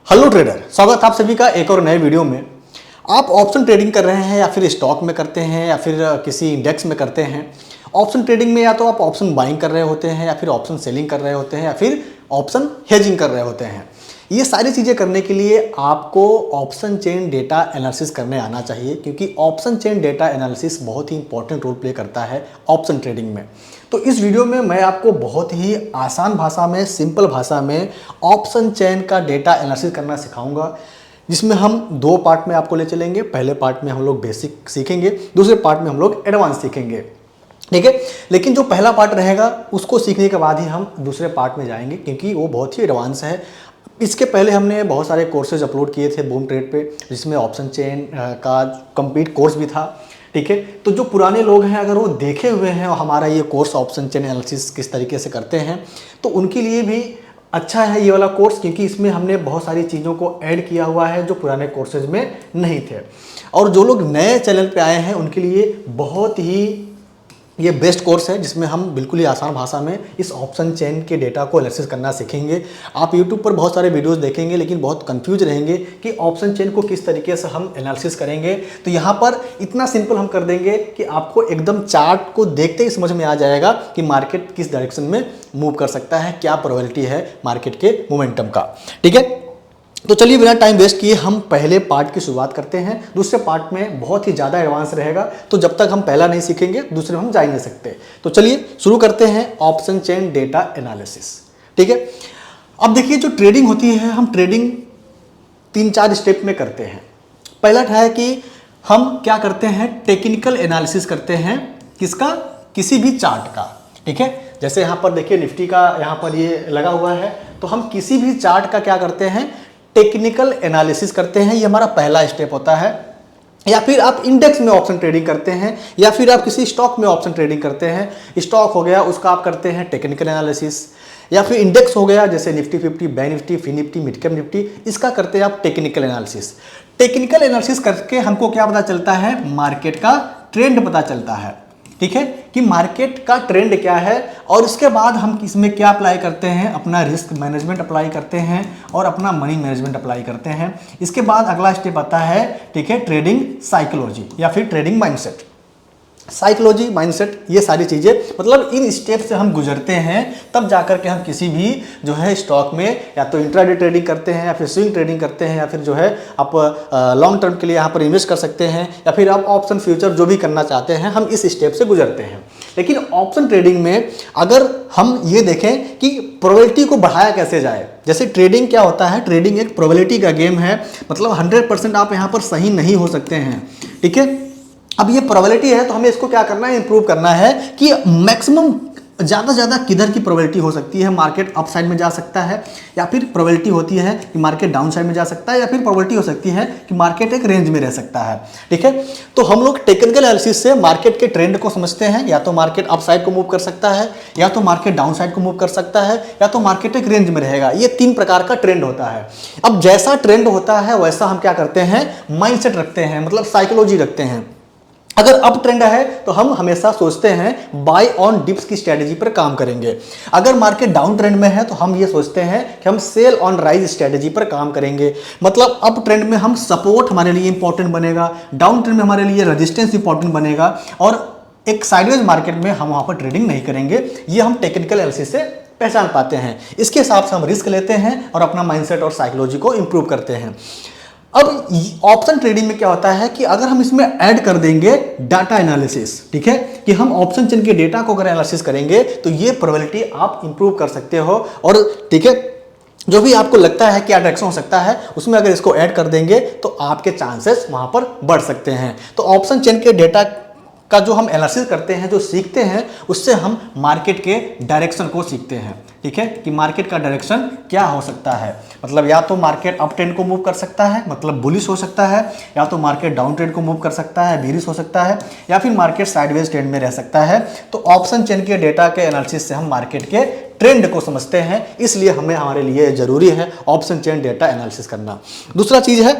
Hello trader, स्वागत है आप सभी का एक और नए वीडियो में। आप ऑप्शन ट्रेडिंग कर रहे हैं या फिर स्टॉक में करते हैं या फिर किसी इंडेक्स में करते हैं। ऑप्शन ट्रेडिंग में या तो आप ऑप्शन बाइंग कर रहे होते हैं या फिर ऑप्शन सेलिंग कर रहे होते हैं या फिर ऑप्शन हेजिंग कर रहे होते हैं। ये सारी चीज़ें करने के लिए आपको ऑप्शन चेन डेटा एनालिसिस करने आना चाहिए, क्योंकि ऑप्शन चेन डेटा एनालिसिस बहुत ही इंपॉर्टेंट रोल प्ले करता है ऑप्शन ट्रेडिंग में। तो इस वीडियो में मैं आपको बहुत ही आसान भाषा में, सिंपल भाषा में ऑप्शन चेन का डेटा एनालिसिस करना सिखाऊंगा, जिसमें हम दो पार्ट में आपको ले चलेंगे। पहले पार्ट में हम लोग बेसिक सीखेंगे, दूसरे पार्ट में हम लोग एडवांस सीखेंगे, ठीक है। लेकिन जो पहला पार्ट रहेगा उसको सीखने के बाद ही हम दूसरे पार्ट में जाएंगे, क्योंकि वो बहुत ही एडवांस है। इसके पहले हमने बहुत सारे कोर्सेज अपलोड किए थे बूम ट्रेड पे, जिसमें ऑप्शन चेन का कंप्लीट कोर्स भी था, ठीक है। तो जो पुराने लोग हैं, अगर वो देखे हुए हैं और हमारा ये कोर्स ऑप्शन चेन एनालिसिस किस तरीके से करते हैं, तो उनके लिए भी अच्छा है ये वाला कोर्स, क्योंकि इसमें हमने बहुत सारी चीज़ों को ऐड किया हुआ है जो पुराने कोर्सेज में नहीं थे। और जो लोग नए चैनल पे आए हैं उनके लिए बहुत ही ये बेस्ट कोर्स है, जिसमें हम बिल्कुल ही आसान भाषा में इस ऑप्शन चेन के डेटा को एनालिसिस करना सीखेंगे। आप YouTube पर बहुत सारे वीडियोस देखेंगे लेकिन बहुत कंफ्यूज रहेंगे कि ऑप्शन चेन को किस तरीके से हम एनालिसिस करेंगे। तो यहाँ पर इतना सिंपल हम कर देंगे कि आपको एकदम चार्ट को देखते ही समझ में आ जाएगा कि मार्केट किस डायरेक्शन में मूव कर सकता है, क्या प्रोबेबिलिटी है मार्केट के मोमेंटम का, ठीक है। तो चलिए बिना टाइम वेस्ट किए हम पहले पार्ट की शुरुआत करते हैं। दूसरे पार्ट में बहुत ही ज़्यादा एडवांस रहेगा, तो जब तक हम पहला नहीं सीखेंगे दूसरे में हम जा ही नहीं सकते। तो चलिए शुरू करते हैं ऑप्शन चेन डेटा एनालिसिस, ठीक है। अब देखिए, जो ट्रेडिंग होती है, हम ट्रेडिंग 3-4 स्टेप में करते हैं। पहला है कि हम क्या करते हैं, टेक्निकल एनालिसिस करते हैं। किसका? किसी भी चार्ट का, ठीक है। जैसे यहाँ पर देखिए निफ्टी का यहाँ पर ये लगा हुआ है, तो हम किसी भी चार्ट का क्या करते हैं, टेक्निकल एनालिसिस करते हैं। ये हमारा पहला स्टेप होता है। या फिर आप इंडेक्स में ऑप्शन ट्रेडिंग करते हैं, या फिर आप किसी स्टॉक में ऑप्शन ट्रेडिंग करते हैं। स्टॉक हो गया, उसका आप करते हैं टेक्निकल एनालिसिस। या फिर इंडेक्स हो गया, जैसे Nifty 50, bank Nifty, fin Nifty, mid cap Nifty, इसका करते हैं आप टेक्निकल एनालिसिस। टेक्निकल एनालिसिस करके हमको क्या पता चलता है, मार्केट का ट्रेंड पता चलता है, ठीक है, कि मार्केट का ट्रेंड क्या है। और उसके बाद हम इसमें क्या अप्लाई करते हैं, अपना रिस्क मैनेजमेंट अप्लाई करते हैं और अपना मनी मैनेजमेंट अप्लाई करते हैं। इसके बाद अगला स्टेप आता है, ठीक है, ट्रेडिंग साइकोलॉजी या फिर ट्रेडिंग माइंडसेट। साइकोलॉजी, माइंडसेट, ये सारी चीज़ें, मतलब इन स्टेप से हम गुजरते हैं, तब जाकर के हम किसी भी जो है स्टॉक में या तो इंट्राडे ट्रेडिंग करते हैं, या फिर स्विंग ट्रेडिंग करते हैं, या फिर जो है आप लॉन्ग टर्म के लिए यहाँ पर इन्वेस्ट कर सकते हैं, या फिर आप ऑप्शन फ्यूचर जो भी करना चाहते हैं, हम इस स्टेप से गुजरते हैं। लेकिन ऑप्शन ट्रेडिंग में अगर हम ये देखें कि प्रोबेबिलिटी को बढ़ाया कैसे जाए, जैसे ट्रेडिंग क्या होता है, ट्रेडिंग एक प्रोबेबिलिटी का गेम है, मतलब 100% आप यहाँ पर सही नहीं हो सकते हैं, ठीक है। अब ये प्रोबेबिलिटी है, तो हमें इसको क्या करना है, इंप्रूव करना है कि मैक्सिमम ज़्यादा से ज़्यादा किधर की प्रोबेबिलिटी हो सकती है, मार्केट अप साइड में जा सकता है, या फिर प्रोबेबिलिटी होती है कि मार्केट डाउन साइड में जा सकता है, या फिर प्रोबेबिलिटी हो सकती है कि मार्केट एक रेंज में रह सकता है, ठीक है। तो हम लोग टेक्निकल एनालिसिस से मार्केट के ट्रेंड को समझते हैं, या तो मार्केट अप साइड को मूव कर सकता है, या तो मार्केट डाउन साइड को मूव कर सकता है, या तो मार्केट एक रेंज में रहेगा। ये 3 प्रकार का ट्रेंड होता है। अब जैसा ट्रेंड होता है वैसा हम क्या करते हैं, माइंडसेट रखते हैं, मतलब साइकोलॉजी रखते हैं। अगर अप ट्रेंड है तो हम हमेशा सोचते हैं बाय ऑन डिप्स की स्ट्रेटजी पर काम करेंगे। अगर मार्केट डाउन ट्रेंड में है तो हम ये सोचते हैं कि हम सेल ऑन राइज स्ट्रेटजी पर काम करेंगे। मतलब अप ट्रेंड में हम सपोर्ट हमारे लिए इंपॉर्टेंट बनेगा, डाउन ट्रेंड में हमारे लिए रेजिस्टेंस इंपॉर्टेंट बनेगा, और एक साइडवेज मार्केट में हम वहां पर ट्रेडिंग नहीं करेंगे। ये हम टेक्निकल एनालिसिस से पहचान पाते हैं। इसके हिसाब से हम रिस्क लेते हैं और अपना माइंडसेट और साइकोलॉजी को इंप्रूव करते हैं। अब ऑप्शन ट्रेडिंग में क्या होता है कि अगर हम इसमें ऐड कर देंगे डाटा एनालिसिस, ठीक है, कि हम ऑप्शन चेन के डेटा को अगर एनालिसिस करेंगे तो ये प्रोबेबिलिटी आप इंप्रूव कर सकते हो। और ठीक है, जो भी आपको लगता है क्या डायरेक्शन हो सकता है, उसमें अगर इसको ऐड कर देंगे तो आपके चांसेस वहां पर बढ़ सकते हैं। तो ऑप्शन चेन के डेटा का जो हम एनालिसिस करते हैं, जो सीखते हैं, उससे हम मार्केट के डायरेक्शन को सीखते हैं, ठीक है, कि मार्केट का डायरेक्शन क्या हो सकता है। मतलब या तो मार्केट अप ट्रेंड को मूव कर सकता है, मतलब बुलिश हो सकता है, या तो मार्केट डाउन ट्रेंड को मूव कर सकता है, बीरिश हो सकता है, या फिर मार्केट साइडवेज ट्रेंड में रह सकता है। तो ऑप्शन चेन के डेटा के एनालिसिस से हम मार्केट के ट्रेंड को समझते हैं, इसलिए हमें हमारे लिए जरूरी है ऑप्शन चेन डेटा एनालिसिस करना। दूसरा चीज है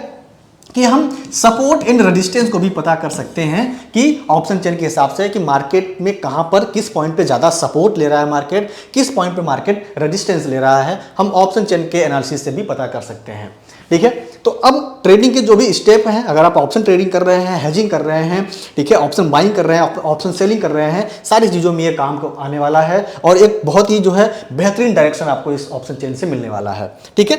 कि हम सपोर्ट एंड रेजिस्टेंस को भी पता कर सकते हैं कि ऑप्शन चेन के हिसाब से कि मार्केट में कहां पर किस पॉइंट पे ज़्यादा सपोर्ट ले रहा है मार्केट, किस पॉइंट पे मार्केट रेजिस्टेंस ले रहा है, हम ऑप्शन चेन के एनालिसिस से भी पता कर सकते हैं। ठीक है। तो अब ट्रेडिंग के जो भी स्टेप हैं, अगर आप ऑप्शन ट्रेडिंग कर रहे हैं, हेजिंग कर रहे हैं, ठीक है, ऑप्शन बाइंग कर रहे हैं, ऑप्शन सेलिंग कर रहे हैं, सारी चीज़ों में ये काम को आने वाला है और एक बहुत ही जो है बेहतरीन डायरेक्शन आपको इस ऑप्शन चेन से मिलने वाला है। ठीक है,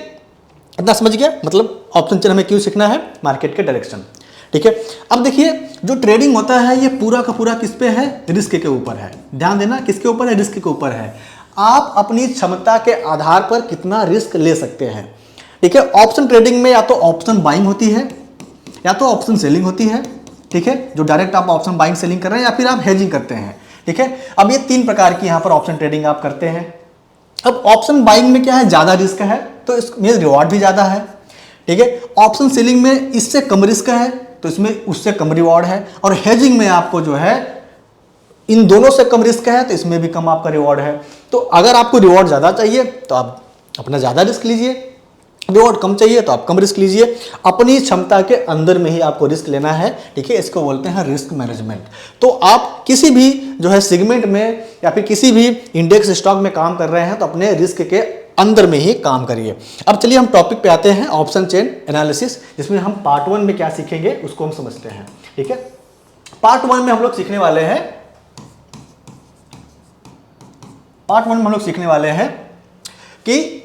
इतना समझ गया? मतलब ऑप्शन चेन हमें क्यों सीखना है? मार्केट के डायरेक्शन। ठीक है, अब देखिए जो ट्रेडिंग होता है ये पूरा का पूरा किस पे है? रिस्क के ऊपर है। ध्यान देना, किसके ऊपर है? रिस्क के ऊपर है। आप अपनी क्षमता के आधार पर कितना रिस्क ले सकते हैं। ठीक है, ऑप्शन ट्रेडिंग में या तो ऑप्शन बाइंग होती है या तो ऑप्शन सेलिंग होती है। ठीक है, जो डायरेक्ट आप ऑप्शन बाइंग सेलिंग कर रहे हैं या फिर आप हेजिंग करते हैं। ठीक है, अब ये 3 प्रकार की यहाँ पर ऑप्शन ट्रेडिंग आप करते हैं। अब ऑप्शन बाइंग में क्या है? ज़्यादा रिस्क है तो इसमें रिवॉर्ड भी ज़्यादा है। ठीक है, ऑप्शन सेलिंग में इससे कम रिस्क है तो इसमें उससे कम रिवॉर्ड है, और हेजिंग में आपको जो है इन दोनों से कम रिस्क है तो इसमें भी कम आपका रिवॉर्ड है। तो अगर आपको रिवॉर्ड ज़्यादा चाहिए तो आप अपना ज़्यादा रिस्क लीजिए, रिवॉर्ड कम चाहिए तो आप कम रिस्क लीजिए। अपनी क्षमता के अंदर में ही आपको रिस्क लेना है। ठीक है, इसको बोलते हैं रिस्क मैनेजमेंट। तो आप किसी भी जो है सेगमेंट में या फिर किसी भी इंडेक्स स्टॉक में काम कर रहे हैं तो अपने रिस्क के अंदर में ही काम करिए। अब चलिए हम टॉपिक पे आते हैं, ऑप्शन चेन एनालिसिस, जिसमें हम पार्ट 1 में क्या सीखेंगे उसको हम समझते हैं। ठीक है, पार्ट 1 में हम लोग सीखने वाले हैं, पार्ट 1 में हम लोग सीखने वाले हैं कि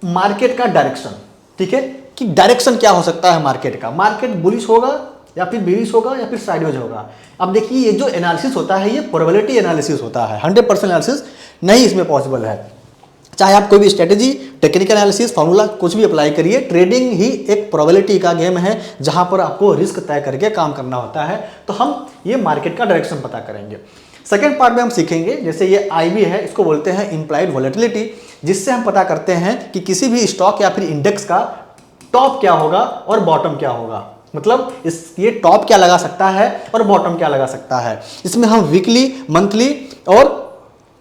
मार्केट का डायरेक्शन। ठीक है, कि डायरेक्शन क्या हो सकता है मार्केट का। मार्केट बुलिश होगा या फिर बेरिश होगा या फिर साइडवेज होगा। अब देखिए ये जो एनालिसिस होता है ये प्रोबेबिलिटी एनालिसिस होता है, 100% एनालिसिस नहीं इसमें पॉसिबल है। चाहे आप कोई भी स्ट्रेटेजी, टेक्निकल एनालिसिस, फॉर्मूला कुछ भी अप्लाई करिए, ट्रेडिंग ही एक प्रोबेबिलिटी का गेम है जहां पर आपको रिस्क तय करके काम करना होता है। तो हम ये मार्केट का डायरेक्शन पता करेंगे। सेकेंड पार्ट में हम सीखेंगे, जैसे ये IB है, इसको बोलते हैं इम्प्लाइड वॉलेटिलिटी, जिससे हम पता करते हैं कि किसी भी स्टॉक या फिर इंडेक्स का टॉप क्या होगा और बॉटम क्या होगा। मतलब ये टॉप क्या लगा सकता है और बॉटम क्या लगा सकता है। इसमें हम वीकली, मंथली और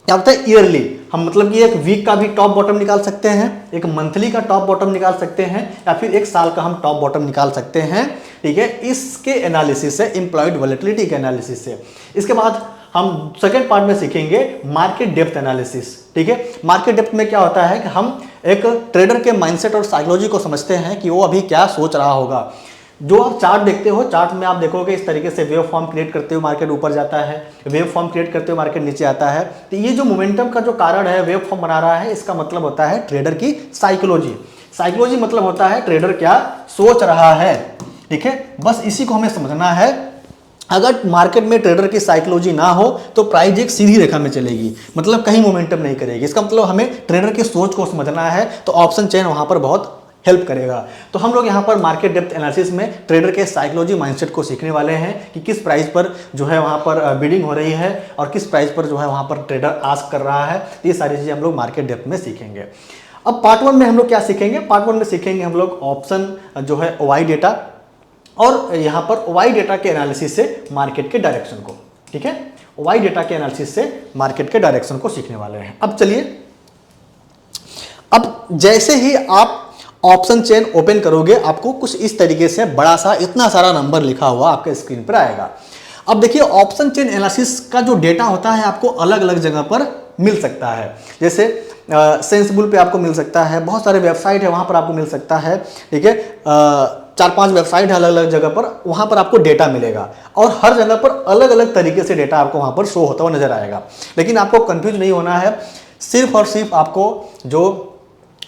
क्या होता है ईयरली, हम मतलब कि एक वीक का भी टॉप बॉटम निकाल सकते हैं, एक मंथली का टॉप बॉटम निकाल सकते हैं, या फिर एक साल का हम टॉप बॉटम निकाल सकते हैं। ठीक है, इसके एनालिसिस से, इम्प्लॉयड वॉलेटिलिटी के एनालिसिस से। इसके बाद हम सेकेंड पार्ट में सीखेंगे मार्केट डेप्थ एनालिसिस। ठीक है, मार्केट डेप्थ में क्या होता है कि हम एक ट्रेडर के माइंडसेट और साइकोलॉजी को समझते हैं कि वो अभी क्या सोच रहा होगा। जो आप चार्ट देखते हो, चार्ट में आप देखोगे इस तरीके से वेव फॉर्म क्रिएट करते हुए मार्केट ऊपर जाता है, वेव फॉर्म क्रिएट करते हुए मार्केट नीचे आता है। तो ये जो मोमेंटम का जो कारण है, वेव फॉर्म बना रहा है, इसका मतलब होता है ट्रेडर की साइकोलॉजी। साइकोलॉजी मतलब होता है ट्रेडर क्या सोच रहा है। ठीक है, बस इसी को हमें समझना है। अगर मार्केट में ट्रेडर की साइकोलॉजी ना हो तो प्राइस एक सीधी रेखा में चलेगी, मतलब कहीं मोमेंटम नहीं करेगी। इसका मतलब हमें ट्रेडर की सोच को समझना है, तो ऑप्शन चेन वहां पर बहुत हेल्प करेगा। तो हम लोग यहाँ पर मार्केट डेप्थ एनालिसिस में ट्रेडर के साइकोलॉजी माइंडसेट को सीखने वाले हैं कि किस प्राइस पर जो है वहाँ पर बिडिंग हो रही है और किस प्राइस पर जो है वहाँ पर ट्रेडर आस्क कर रहा है। ये सारी चीज़ें हम लोग मार्केट डेप्थ में सीखेंगे। अब पार्ट 1 में हम लोग क्या सीखेंगे? पार्ट 1 में सीखेंगे हम लोग ऑप्शन जो है OI डेटा, और यहाँ पर OI डेटा के एनालिसिस से मार्केट के डायरेक्शन को। ठीक है, OI डेटा के एनालिसिस से मार्केट के डायरेक्शन को सीखने वाले हैं। अब चलिए, अब जैसे ही आप ऑप्शन चेन ओपन करोगे आपको कुछ इस तरीके से बड़ा सा इतना सारा नंबर लिखा हुआ आपके स्क्रीन पर आएगा। अब देखिए ऑप्शन चेन एनालिसिस का जो डेटा होता है आपको अलग अलग जगह पर मिल सकता है। जैसे सेंसिबल पे आपको मिल सकता है, बहुत सारे वेबसाइट है वहाँ पर आपको मिल सकता है। ठीक है, 4-5 वेबसाइट है अलग अलग जगह पर, वहाँ पर आपको डेटा मिलेगा और हर जगह पर अलग अलग तरीके से डेटा आपको वहाँ पर शो होता हुआ नजर आएगा। लेकिन आपको कंफ्यूज नहीं होना है, सिर्फ और सिर्फ आपको जो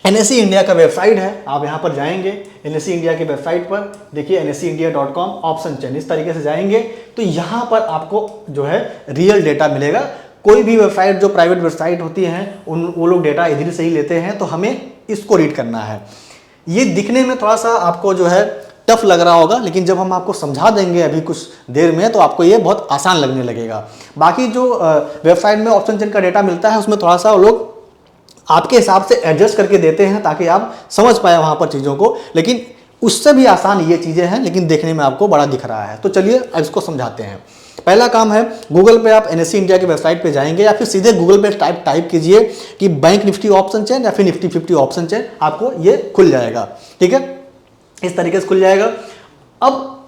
NSE इंडिया का वेबसाइट है, आप यहाँ पर जाएंगे NSE इंडिया की वेबसाइट पर, देखिए NSEindia.com ऑप्शन चेन, इस तरीके से जाएंगे तो यहाँ पर आपको जो है रियल डेटा मिलेगा। कोई भी वेबसाइट जो प्राइवेट वेबसाइट होती हैं वो लोग डेटा इधर से ही लेते हैं, तो हमें इसको रीड करना है। ये दिखने में थोड़ा सा आपको जो है टफ लग रहा होगा, लेकिन जब हम आपको समझा देंगे अभी कुछ देर में तो आपको ये बहुत आसान लगने लगेगा। बाकी जो वेबसाइट में ऑप्शन चेन का डेटा मिलता है उसमें थोड़ा सा लोग आपके हिसाब से एडजस्ट करके देते हैं ताकि आप समझ पाए वहाँ पर चीज़ों को, लेकिन उससे भी आसान ये चीज़ें हैं, लेकिन देखने में आपको बड़ा दिख रहा है। तो चलिए अब इसको समझाते हैं। पहला काम है, गूगल पे आप NSE इंडिया की वेबसाइट पे जाएंगे या फिर सीधे गूगल पे टाइप कीजिए कि बैंक निफ्टी ऑप्शन चेन या फिर निफ्टी 50 ऑप्शन चेन, आपको ये खुल जाएगा। ठीक है, इस तरीके से खुल जाएगा। अब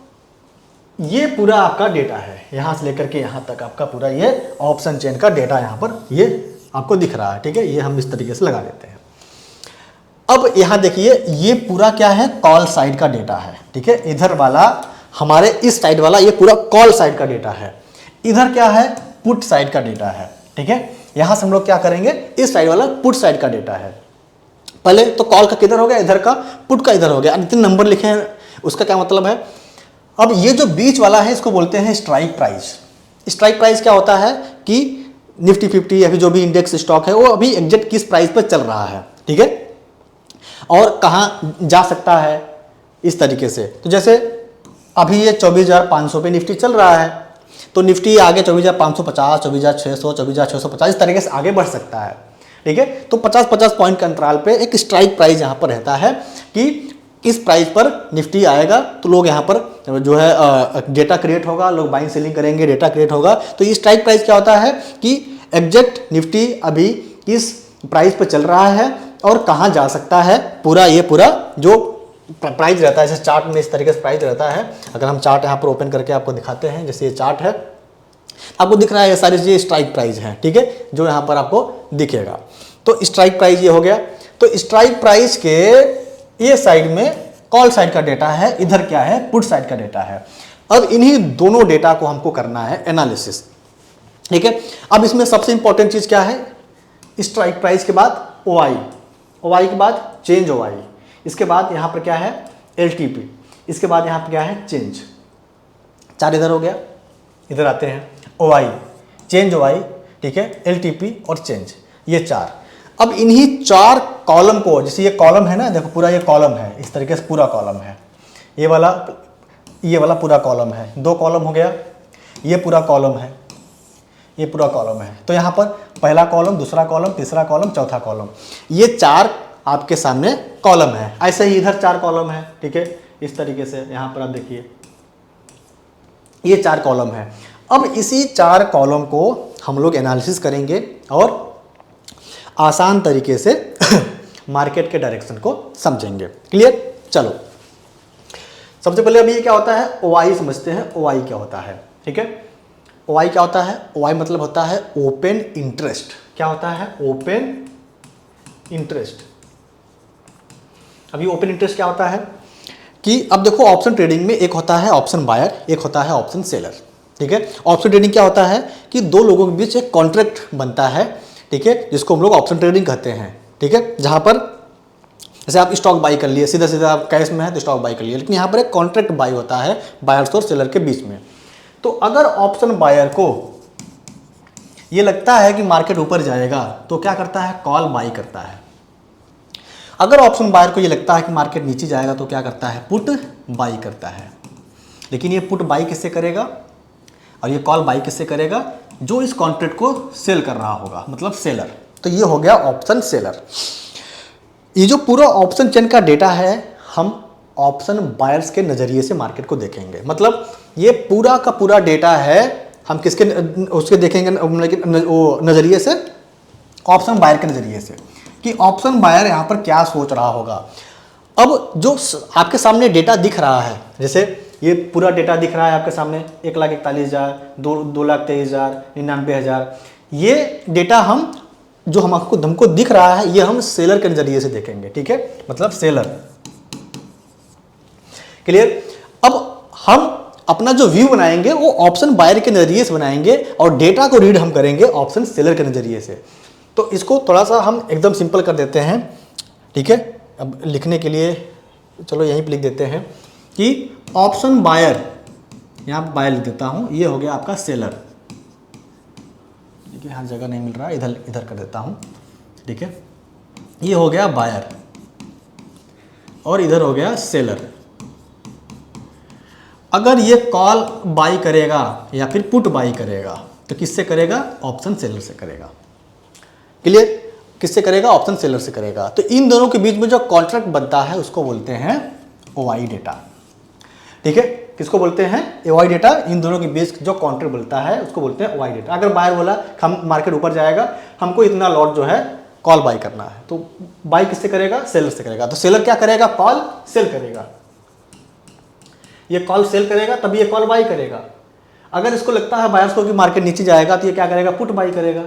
ये पूरा आपका डेटा है, यहाँ से लेकर के यहाँ तक आपका पूरा ये ऑप्शन चेन का डेटा यहाँ पर ये आपको दिख रहा है। ठीक है, ये हम इस तरीके से लगा देते हैं। अब यहां देखिए ये पूरा क्या है, कॉल साइड का डेटा है, ठीक है। इधर वाला हमारे इस साइड वाला ये पूरा कॉल साइड का डेटा है, इधर क्या है, पुट साइड का डेटा है, ठीक है। यहां से हम लोग क्या करेंगे, इस साइड वाला पुट साइड का डेटा है। पहले तो कॉल का किधर हो गया, इधर का, पुट का इधर हो गया, इतने नंबर लिखे हैं, उसका क्या मतलब है। अब ये जो बीच वाला है इसको बोलते हैं स्ट्राइक प्राइस। स्ट्राइक प्राइस क्या होता है कि निफ्टी 50 या फिर जो भी इंडेक्स स्टॉक है वो अभी एग्जैक्ट किस प्राइस पर चल रहा है, ठीक है, और कहाँ जा सकता है, इस तरीके से। तो जैसे अभी ये 24,500 पे निफ्टी चल रहा है, तो निफ्टी आगे 24,550, 24,600, 24,650 इस तरीके से आगे बढ़ सकता है, ठीक है। तो 50-50 पॉइंट के अंतराल पे एक स्ट्राइक प्राइस यहाँ पर रहता है कि इस प्राइस पर निफ्टी आएगा तो लोग यहाँ पर जो है डेटा क्रिएट होगा, लोग बाइंग सेलिंग करेंगे, डेटा क्रिएट होगा। तो ये स्ट्राइक प्राइस क्या होता है कि एग्जैक्ट निफ्टी अभी किस प्राइस पर चल रहा है और कहाँ जा सकता है, पूरा ये पूरा जो प्राइस रहता है, जैसे चार्ट में इस तरीके से प्राइस रहता है। अगर हम चार्ट यहाँ पर ओपन करके आपको दिखाते हैं, जैसे ये चार्ट है, आपको दिख रहा है ये सारी चीजें स्ट्राइक प्राइस है, ठीक है, जो यहाँ पर आपको दिखेगा। तो स्ट्राइक प्राइस ये हो गया। तो स्ट्राइक प्राइस के ये साइड में कॉल साइड का डेटा है, इधर क्या है, पुट साइड का डेटा है। अब इन्हीं दोनों डेटा को हमको करना है एनालिसिस, ठीक है। अब इसमें सबसे इंपॉर्टेंट चीज क्या है, स्ट्राइक प्राइस के बाद ओआई, ओआई के बाद चेंज ओआई, इसके बाद यहां पर क्या है एलटीपी, इसके बाद यहां पर क्या है चेंज। चार इधर हो गया, इधर आते हैं ओआई, चेंज ओआई, ठीक है, एलटीपी और चेंज, ये चार। अब इन्हीं चार कॉलम को, जैसे ये कॉलम है ना, देखो पूरा ये कॉलम है, इस तरीके से पूरा कॉलम है, ये वाला पूरा कॉलम है, दो कॉलम हो गया, ये पूरा कॉलम है, ये पूरा कॉलम है। तो यहाँ पर पहला कॉलम, दूसरा कॉलम, तीसरा कॉलम, चौथा कॉलम, ये चार आपके सामने कॉलम है। ऐसे ही इधर चार कॉलम है, ठीक है, इस तरीके से यहाँ पर आप देखिए ये चार कॉलम है। अब इसी चार कॉलम को हम लोग एनालिसिस करेंगे और आसान तरीके से मार्केट के डायरेक्शन को समझेंगे। क्लियर? चलो सबसे पहले अभी ये क्या होता है, ओआई समझते हैं। ओआई क्या होता है, ठीक है। ओआई क्या होता है, ओआई मतलब होता है ओपन इंटरेस्ट। क्या होता है, ओपन इंटरेस्ट। अभी ओपन इंटरेस्ट क्या होता है कि अब देखो ऑप्शन ट्रेडिंग में एक होता है ऑप्शन बायर, एक होता है ऑप्शन सेलर, ठीक है। ऑप्शन ट्रेडिंग क्या होता है कि दो लोगों के बीच एक कॉन्ट्रैक्ट बनता है, ठीक है, जिसको हम लोग ऑप्शन ट्रेडिंग कहते हैं, ठीक है। जहां पर जैसे आप स्टॉक बाई कर लिए, सीधा सीधा आप कैश में है तो स्टॉक बाई कर लिए, लेकिन यहाँ पर एक कॉन्ट्रैक्ट बाई होता है बायर्स और सेलर के बीच में। तो अगर ऑप्शन बायर को ये लगता है कि मार्केट ऊपर जाएगा तो क्या करता है, कॉल बाई करता है। अगर ऑप्शन बायर को ये लगता है कि मार्केट नीचे जाएगा तो क्या करता है, पुट बाई करता है। लेकिन ये पुट बाई किससे करेगा और ये कॉल बाई किससे करेगा, जो इस कॉन्ट्रैक्ट को सेल कर रहा होगा, मतलब सेलर। तो ये हो गया ऑप्शन सेलर। ये जो पूरा ऑप्शन चेन का डेटा है हम ऑप्शन बायर्स के नजरिए से मार्केट को देखेंगे। मतलब ये पूरा का पूरा डेटा है हम किसके उसके देखेंगे, वो नजरिए से, ऑप्शन बायर के नजरिए से, कि ऑप्शन बायर यहाँ पर क्या सोच रहा होगा। अब जो आपके सामने डेटा दिख रहा है, जैसे ये पूरा डेटा दिख रहा है आपके सामने, 1,41,000, 2,23,000, 99,000, ये डेटा हम जो हमको दिख रहा है ये हम सेलर के नजरिए से देखेंगे, ठीक है, मतलब सेलर। क्लियर? अब हम अपना जो व्यू बनाएंगे वो ऑप्शन बायर के नजरिए से बनाएंगे और डेटा को रीड हम करेंगे ऑप्शन सेलर के नजरिए से। तो इसको थोड़ा सा हम एकदम सिंपल कर देते हैं, ठीक है। अब लिखने के लिए चलो यहीं पे लिख देते हैं कि ऑप्शन बायर, यहाँ पर बायर लिख देता हूँ, ये हो गया आपका सेलर। ठीक है, हर जगह नहीं मिल रहा है, इधर इधर कर देता हूँ, ठीक है। ये हो गया बायर और इधर हो गया सेलर। अगर ये कॉल बाई करेगा या फिर पुट बाई करेगा तो किससे करेगा, ऑप्शन सेलर से करेगा। क्लियर? किससे करेगा, ऑप्शन सेलर से करेगा। तो इन दोनों के बीच में जो कॉन्ट्रैक्ट बनता है उसको बोलते हैं ओआई डेटा, ठीक है। किसको बोलते हैं, ओआई डेटा। इन दोनों के बीच जो कॉन्ट्रैक्ट बनता है उसको बोलते हैं ओआई डेटा। अगर बायर बोला हम मार्केट ऊपर जाएगा, हमको इतना लॉट जो है कॉल बाई करना है, तो बाई किससे करेगा, सेलर से करेगा। तो सेलर क्या करेगा, कॉल सेल करेगा। ये कॉल सेल करेगा तभी ये कॉल बाई करेगा। अगर इसको लगता है बायर्स को कि मार्केट नीचे जाएगा तो ये क्या करेगा, पुट बाई करेगा।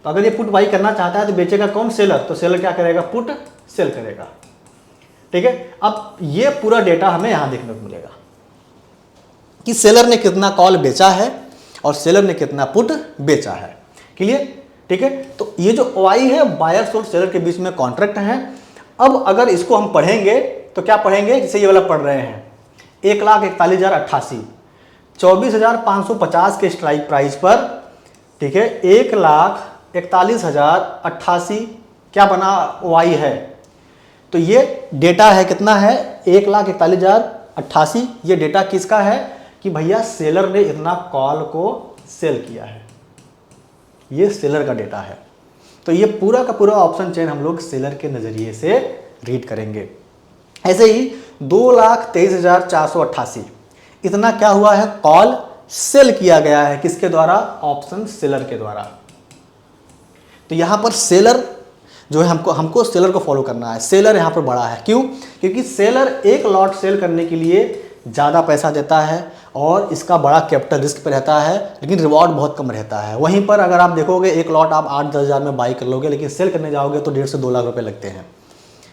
तो अगर ये पुट बाई करना चाहता है तो बेचेगा कौन, सेलर। तो सेलर क्या करेगा, पुट सेल करेगा। ठीक है, अब ये पूरा डेटा हमें यहां देखने को मिलेगा कि सेलर ने कितना कॉल बेचा है और सेलर ने कितना पुट बेचा है। क्लियर? ठीक है, तो ये जो ओआई है बायर्स और सेलर के बीच में कॉन्ट्रैक्ट है। अब अगर इसको हम पढ़ेंगे तो क्या पढ़ेंगे, जैसे ये वाला पढ़ रहे हैं 1,41,088, 24,550 के स्ट्राइक प्राइस पर, ठीक है, 1,41,088 क्या बना ओआई है। तो ये डेटा है, कितना है 1,41,088। ये डेटा किसका है कि भैया सेलर ने इतना कॉल को सेल किया है, ये सेलर का डेटा है। तो ये पूरा का पूरा ऑप्शन चेन हम लोग सेलर के नजरिए से रीड करेंगे। ऐसे ही 2,23,488 इतना क्या हुआ है, कॉल सेल किया गया है, किसके द्वारा, ऑप्शन सेलर के द्वारा। तो यहां पर सेलर जो है, हमको सेलर को फॉलो करना है। सेलर यहां पर बड़ा है, क्यों, क्योंकि सेलर एक लॉट सेल करने के लिए ज़्यादा पैसा देता है और इसका बड़ा कैपिटल रिस्क पे रहता है, लेकिन रिवॉर्ड बहुत कम रहता है। वहीं पर अगर आप देखोगे एक लॉट आप 8-10 हज़ार में बाई कर लोगे, लेकिन सेल करने जाओगे तो 1.5 से 2 लाख रुपए लगते हैं।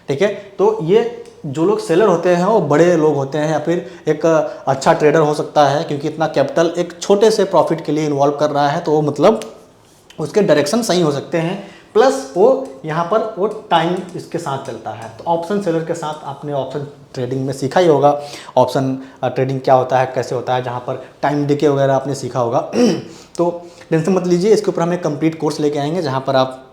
ठीक है, तो ये जो लोग सेलर होते हैं वो बड़े लोग होते हैं या फिर एक अच्छा ट्रेडर हो सकता है, क्योंकि इतना कैपिटल एक छोटे से प्रॉफिट के लिए इन्वॉल्व कर रहा है, तो वो मतलब उसके डायरेक्शन सही हो सकते हैं। प्लस वो यहाँ पर वो टाइम इसके साथ चलता है। तो ऑप्शन सेलर के साथ आपने ऑप्शन ट्रेडिंग में सीखा ही होगा, ऑप्शन ट्रेडिंग क्या होता है, कैसे होता है, जहाँ पर टाइम डिके वगैरह आपने सीखा होगा। तो टेंशन मत लीजिए, इसके ऊपर हम एक कंप्लीट कोर्स लेके आएंगे जहाँ पर आप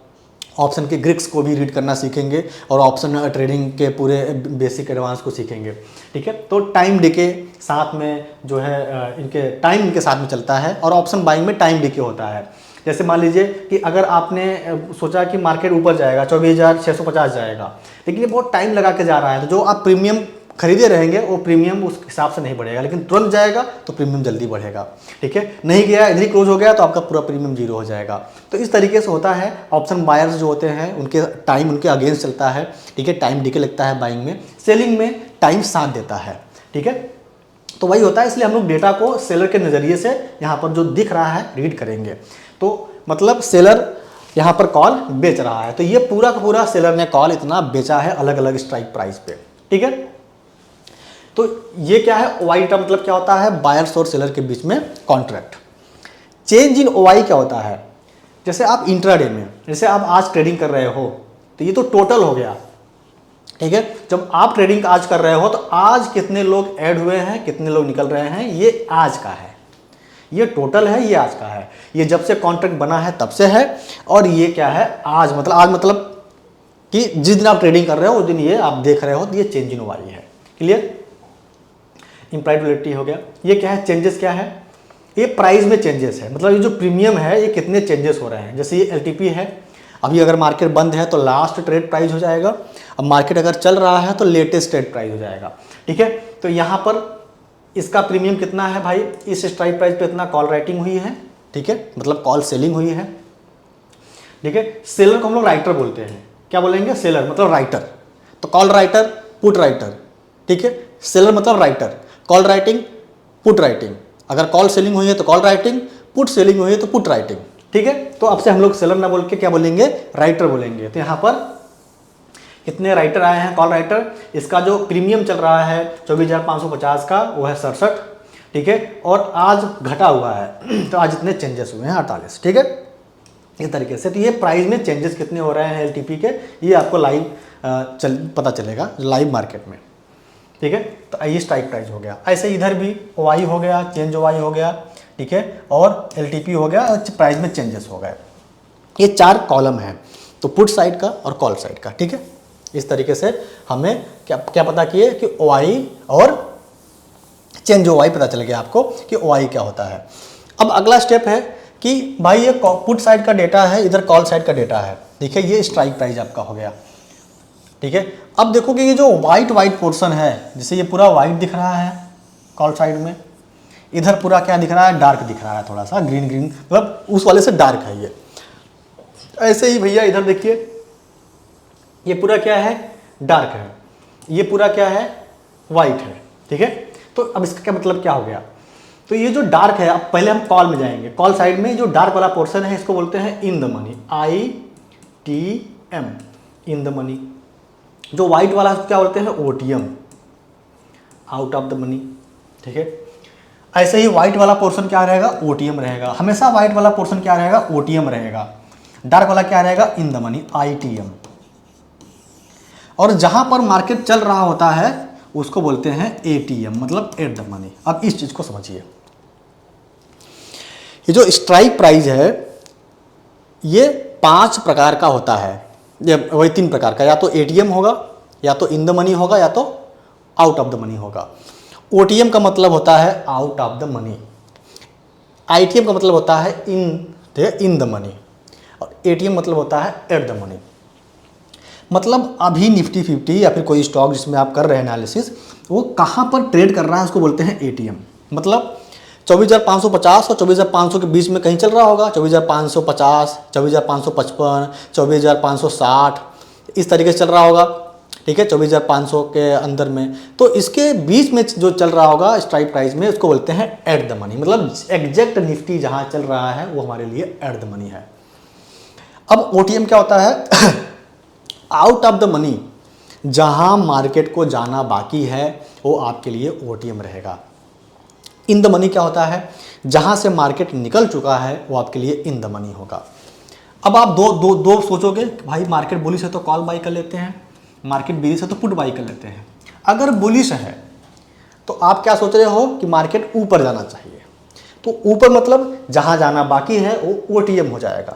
ऑप्शन के ग्रिक्स को भी रीड करना सीखेंगे और ऑप्शन ट्रेडिंग के पूरे बेसिक एडवांस को सीखेंगे। ठीक है, तो टाइम डिके साथ में जो है इनके टाइम इनके साथ में चलता है और ऑप्शन बाइंग में टाइम डिके होता है। जैसे मान लीजिए कि अगर आपने सोचा कि मार्केट ऊपर जाएगा 24,650 जाएगा, लेकिन ये बहुत टाइम लगा के जा रहा है, तो जो आप प्रीमियम खरीदे रहेंगे वो प्रीमियम उस हिसाब से नहीं बढ़ेगा, लेकिन तुरंत जाएगा तो प्रीमियम जल्दी बढ़ेगा। ठीक है, नहीं गया इधर ही क्लोज हो गया तो आपका पूरा प्रीमियम जीरो हो जाएगा। तो इस तरीके से होता है। ऑप्शन बायर्स जो होते हैं उनके टाइम उनके अगेंस्ट चलता है। ठीक है, टाइम डिके लगता है बाइंग में, सेलिंग में टाइम साथ देता है। ठीक है, तो वही होता है। इसलिए हम लोग डेटा को सेलर के नज़रिए से यहाँ पर जो दिख रहा है रीड करेंगे। तो मतलब सेलर यहाँ पर कॉल बेच रहा है, तो ये पूरा का पूरा सेलर ने कॉल इतना बेचा है अलग अलग स्ट्राइक प्राइस पे। ठीक है, तो ये क्या है, ओआई का मतलब क्या होता है, बायर्स और सेलर के बीच में कॉन्ट्रैक्ट। चेंज इन ओआई क्या होता है, जैसे आप इंट्राडे में, जैसे आप आज ट्रेडिंग कर रहे हो तो ये तो टोटल हो गया। ठीक है, जब आप ट्रेडिंग आज कर रहे हो तो आज कितने लोग ऐड हुए हैं, कितने लोग निकल रहे हैं, ये आज का है, ये टोटल है, ये आज का है। ये जब से कॉन्ट्रैक्ट बना है तब से है। और ये क्या है, आज मतलब कि जिस दिन आप ट्रेडिंग कर रहे हो उस दिन ये आप देख रहे हो, तो ये चेंज इन ओआई है। क्लियर? इम्प्लाइड वैलिडिटी हो गया। ये क्या है, चेंजेस क्या है, ये प्राइस में चेंजेस है, मतलब ये जो प्रीमियम है ये कितने चेंजेस हो रहे हैं। जैसे ये एलटीपी है, अभी अगर मार्केट बंद है तो लास्ट ट्रेड प्राइस हो जाएगा, अब मार्केट अगर चल रहा है तो लेटेस्ट ट्रेड प्राइस हो जाएगा। ठीक है, तो यहाँ पर इसका प्रीमियम कितना है भाई, इस स्ट्राइक प्राइस पे इतना कॉल राइटिंग हुई है। ठीक है, मतलब कॉल सेलिंग हुई है। ठीक है, सेलर को हम लोग राइटर बोलते हैं। क्या बोलेंगे, सेलर मतलब राइटर, तो कॉल राइटर, पुट राइटर। ठीक है, सेलर मतलब writer, call writing, put writing. अगर कॉल सेलिंग हुई है तो कॉल राइटिंग, पुट सेलिंग हुई है तो पुट राइटिंग। ठीक है, तो अब से हम लोग सेलर ना बोल के क्या बोलेंगे, राइटर बोलेंगे। तो यहाँ पर कितने राइटर आए हैं, कॉल राइटर। इसका जो प्रीमियम चल रहा है 24,550 का, वो है 67। ठीक है, और आज घटा हुआ है तो आज इतने चेंजेस हुए हैं 48। ठीक है, इस तरीके से। तो ये प्राइस में चेंजेस कितने हो रहे हैं एलटीपी के, ये आपको लाइव पता चलेगा लाइव मार्केट में। ठीक है, तो ये स्ट्राइक प्राइस हो गया। ऐसे इधर भी ओआई हो गया, चेंज ओआई हो गया। ठीक है, और एलटीपी हो गया, और प्राइस में चेंजेस हो गए। ये 4 कॉलम है, तो पुट साइड का और कॉल साइड का। ठीक है, इस तरीके से हमें क्या पता किए कि ओआई और चेंज ओआई पता चल गया आपको कि ओआई क्या होता है। अब अगला स्टेप है कि भाई ये पुट साइड का डेटा है, इधर कॉल साइड का डेटा है। ठीक है, ये स्ट्राइक प्राइस आपका हो गया। ठीक है, अब देखो कि ये जो वाइट पोर्शन है, जैसे ये पूरा वाइट दिख रहा है कॉल साइड में, इधर पूरा क्या दिख रहा है, डार्क दिख रहा है, थोड़ा सा ग्रीन, मतलब उस वाले से डार्क है ये। ऐसे ही भैया इधर देखिए, ये पूरा क्या है, डार्क है, ये पूरा क्या है, वाइट है। ठीक है, तो अब इसका क्या मतलब क्या हो गया, तो ये जो डार्क है, अब पहले हम कॉल में जाएंगे। कॉल साइड में जो डार्क वाला पोर्शन है इसको बोलते हैं in the money, ITM, in the money. जो व्हाइट वाला क्या बोलते हैं, OTM, out of the money, ठीक है। ऐसे ही व्हाइट वाला पोर्शन क्या रहेगा, ओटीएम रहेगा, हमेशा व्हाइट वाला पोर्शन क्या रहेगा, ओटीएम रहेगा। डार्क वाला क्या रहेगा, इन द मनी, आईटीएम। और जहां पर मार्केट चल रहा होता है उसको बोलते हैं एटीएम, मतलब एट द मनी। अब इस चीज को समझिए, ये जो स्ट्राइक प्राइस है ये 5 प्रकार का होता है, ये वही 3 प्रकार का, या तो एटीएम होगा, या तो इन द मनी होगा, या तो आउट ऑफ द मनी होगा। ओटीएम का मतलब होता है out of the money, ITM का मतलब होता है इन द मनी, और एटीएम मतलब होता है एट द मनी। मतलब अभी निफ्टी 50 या फिर कोई स्टॉक जिसमें आप कर रहे हैं एनालिसिस, वो कहाँ पर ट्रेड कर रहा है उसको बोलते हैं एटीएम। मतलब 24,550 और 24,500 के बीच में कहीं चल रहा होगा, 24,550, 24,555, 24,560, इस तरीके से चल रहा होगा, ठीक है, 24,500 के अंदर में। तो इसके बीच में जो चल रहा होगा स्ट्राइक प्राइस में, उसको बोलते हैं एट द मनी। मतलब एग्जैक्ट निफ्टी जहाँ चल रहा है वो हमारे लिए एट द मनी है। अब ओटीएम क्या होता है, आउट ऑफ द मनी, जहां मार्केट को जाना बाकी है वो आपके लिए ओटीएम रहेगा। इन द मनी क्या होता है, जहां से मार्केट निकल चुका है वो आपके लिए इन द मनी होगा। अब आप दो सोचोगे, भाई मार्केट बुलिश है तो कॉल बाई कर लेते हैं, मार्केट बेरिश है तो पुट बाई कर लेते हैं। अगर बुलिश है तो आप क्या सोच रहे हो कि मार्केट ऊपर जाना चाहिए, तो ऊपर मतलब जहां जाना बाकी है वो ओटीएम हो जाएगा।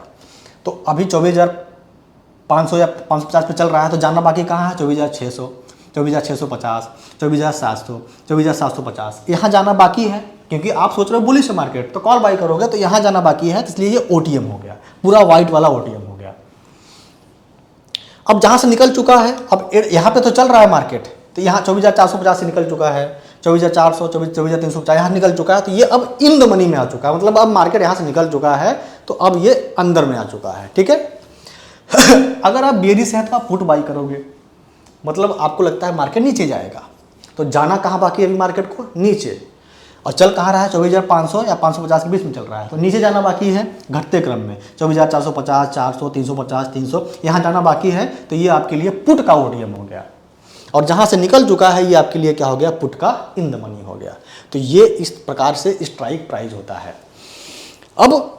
तो अभी 24,500 या 550 पे चल रहा है, तो जाना बाकी कहाँ है, 24,600, 24,650, 24,700, 24,750, यहाँ जाना बाकी है। क्योंकि आप सोच रहे हो बुलिश है मार्केट तो कॉल बाई करोगे, तो यहाँ जाना बाकी है, इसलिए ये ओटीएम हो गया, पूरा व्हाइट वाला ओटीएम हो गया। अब जहाँ से निकल चुका है, अब यहाँ पे तो चल रहा है मार्केट, तो यहाँ 24,450 से निकल चुका है, 24,400, 24,350 यहाँ निकल चुका है, तो ये अब इन द मनी में आ चुका है। मतलब अब मार्केट यहाँ से निकल चुका है तो अब ये अंदर में आ चुका है, ठीक है। अगर आप बेरिश हैं तो आप पुट बाई करोगे, मतलब आपको लगता है मार्केट नीचे जाएगा, तो जाना कहाँ बाकी है अभी मार्केट को, नीचे। और चल कहाँ रहा है, 24,500 या 550 के बीच में चल रहा है, तो नीचे जाना बाकी है घटते क्रम में, 24,450, 400, 350, 300, यहाँ जाना बाकी है। तो ये आपके लिए पुट का ओटीएम हो गया, और जहाँ से निकल चुका है ये आपके लिए क्या हो गया, पुट का इन द मनी हो गया। तो ये इस प्रकार से स्ट्राइक प्राइस होता है। अब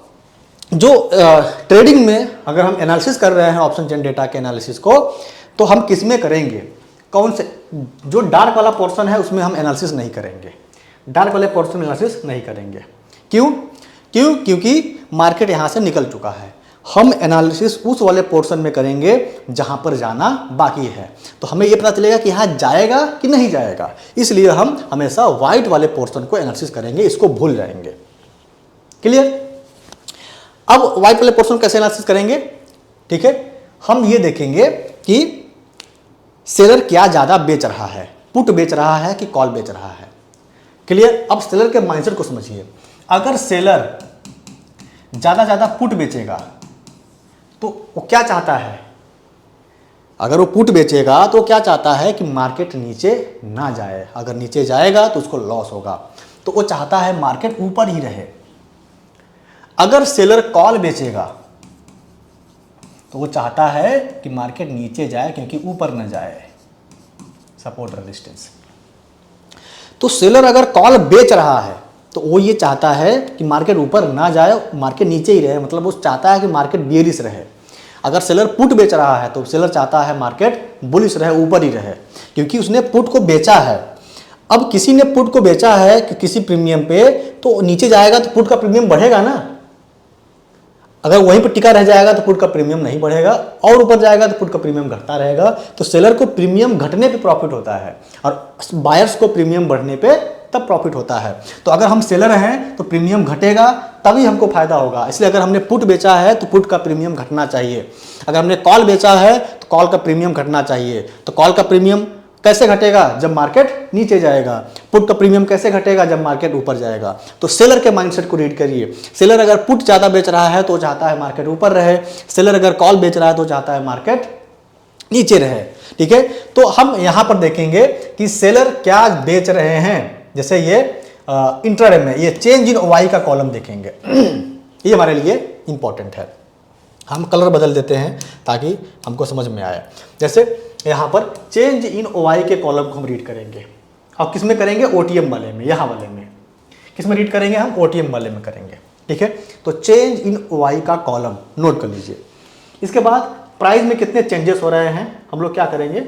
जो ट्रेडिंग में अगर हम एनालिसिस कर रहे हैं ऑप्शन चेन डेटा के एनालिसिस को, तो हम किस में करेंगे, कौन से, जो डार्क वाला पोर्शन है उसमें हम एनालिसिस नहीं करेंगे, डार्क वाले पोर्शन में एनालिसिस नहीं करेंगे। क्योंकि मार्केट यहाँ से निकल चुका है। हम एनालिसिस उस वाले पोर्शन में करेंगे जहाँ पर जाना बाकी है, तो हमें ये पता चलेगा कि यहाँ जाएगा कि नहीं जाएगा, इसलिए हम हमेशा व्हाइट वाले पोर्शन को एनालिसिस करेंगे, इसको भूल जाएंगे। क्लियर। अब व्हाइट वाले पोर्शन कैसे एनालिसिस करेंगे, ठीक है, हम ये देखेंगे कि सेलर क्या ज्यादा बेच रहा है, पुट बेच रहा है कि कॉल बेच रहा है। क्लियर। अब सेलर के माइंडसेट को समझिए, अगर सेलर ज्यादा पुट बेचेगा तो वो क्या चाहता है, अगर वो पुट बेचेगा तो क्या चाहता है कि मार्केट नीचे ना जाए, अगर नीचे जाएगा तो उसको लॉस होगा, तो वो चाहता है मार्केट ऊपर ही रहे। अगर सेलर कॉल बेचेगा तो वो चाहता है कि मार्केट नीचे जाए क्योंकि ऊपर न जाए, सपोर्ट रेजिस्टेंस। तो सेलर अगर कॉल बेच रहा है तो वो ये चाहता है कि मार्केट ऊपर ना जाए, मार्केट नीचे ही रहे, मतलब वो चाहता है कि मार्केट बेरिश रहे। अगर सेलर पुट बेच रहा है तो सेलर चाहता है मार्केट बुलिश रहे, ऊपर ही रहे, क्योंकि उसने पुट को बेचा है। अब किसी ने पुट को बेचा है कि किसी प्रीमियम पे, तो नीचे जाएगा तो पुट का प्रीमियम बढ़ेगा ना, अगर वहीं पर टिका रह जाएगा तो पुट का प्रीमियम नहीं बढ़ेगा, और ऊपर जाएगा तो पुट का प्रीमियम घटता रहेगा। तो सेलर को प्रीमियम घटने पे प्रॉफिट होता है और बायर्स को प्रीमियम बढ़ने पे तब प्रॉफिट होता है। तो अगर हम सेलर हैं तो प्रीमियम घटेगा तभी हमको फायदा होगा, इसलिए अगर हमने पुट बेचा है तो पुट का प्रीमियम घटना चाहिए, अगर हमने कॉल बेचा है तो कॉल का प्रीमियम घटना चाहिए। तो कॉल का प्रीमियम कैसे घटेगा, जब मार्केट नीचे जाएगा। पुट का प्रीमियम कैसे घटेगा, जब मार्केट ऊपर जाएगा। तो सेलर के माइंडसेट को रीड करिए, सेलर अगर पुट ज्यादा बेच रहा है तो चाहता है मार्केट ऊपर रहे, सेलर अगर कॉल बेच रहा है तो चाहता है मार्केट नीचे रहे, ठीक है। तो हम यहां पर देखेंगे कि सेलर क्या बेच रहे हैं, जैसे ये इंट्राडे में ये चेंज इन वाई का कॉलम देखेंगे, ये हमारे लिए इंपॉर्टेंट है। हम कलर बदल देते हैं ताकि हमको समझ में आए। जैसे यहाँ पर चेंज इन OI के कॉलम को हम रीड करेंगे। अब किस में करेंगे? OTM वाले में, यहाँ वाले में। किस में रीड करेंगे? हम OTM वाले में करेंगे, ठीक है। तो चेंज इन OI का कॉलम नोट कर लीजिए। इसके बाद प्राइस में कितने चेंजेस हो रहे हैं, हम लोग क्या करेंगे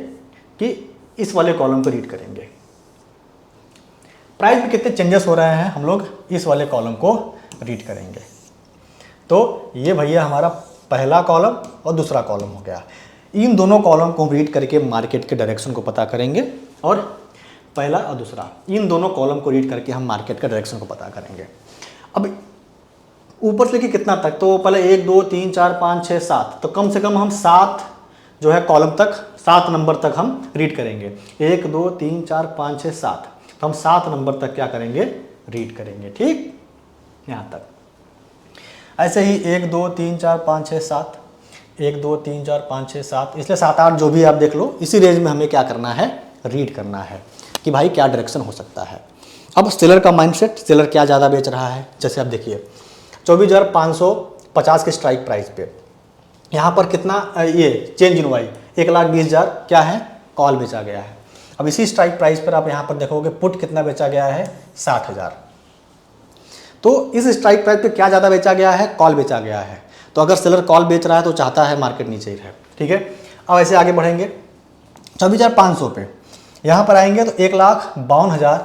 कि इस वाले कॉलम को रीड करेंगे। प्राइस में कितने चेंजेस हो रहे हैं, हम लोग इस वाले कॉलम को रीड करेंगे। तो ये भैया हमारा पहला कॉलम और दूसरा कॉलम हो गया। इन दोनों कॉलम को रीड करके मार्केट के डायरेक्शन को पता करेंगे, और पहला और दूसरा इन दोनों कॉलम को रीड करके हम मार्केट का डायरेक्शन को पता करेंगे। अब ऊपर से लेके कितना तक, तो पहले 1 2 3 4 5 6 7, तो कम से कम हम 7 जो है कॉलम तक, 7 नंबर तक हम रीड करेंगे। 1 2 3 4 5 6 7, तो हम 7 नंबर तक क्या करेंगे? रीड करेंगे, ठीक, यहाँ तक। ऐसे ही 1 2 3 4 5 6 7, 1 2 3 4 5 6 7, इसलिए 7 8 जो भी आप देख लो, इसी रेंज में हमें क्या करना है? रीड करना है कि भाई क्या डायरेक्शन हो सकता है। अब सेलर का माइंडसेट, सेलर क्या ज़्यादा बेच रहा है। जैसे आप देखिए 24,550 के स्ट्राइक प्राइस पे यहाँ पर कितना ये चेंज इन OI 1,20,000 क्या है? कॉल बेचा गया है। अब इसी स्ट्राइक प्राइस पर आप यहाँ पर देखोगे पुट कितना बेचा गया है? 60,000। तो इस स्ट्राइक प्राइस पे क्या ज़्यादा बेचा गया है? कॉल बेचा गया है। तो अगर सेलर कॉल बेच रहा है तो चाहता है मार्केट नीचे ही रहे, ठीक है। अब ऐसे आगे बढ़ेंगे 24,500 पे, यहाँ पर आएंगे तो 1,52,000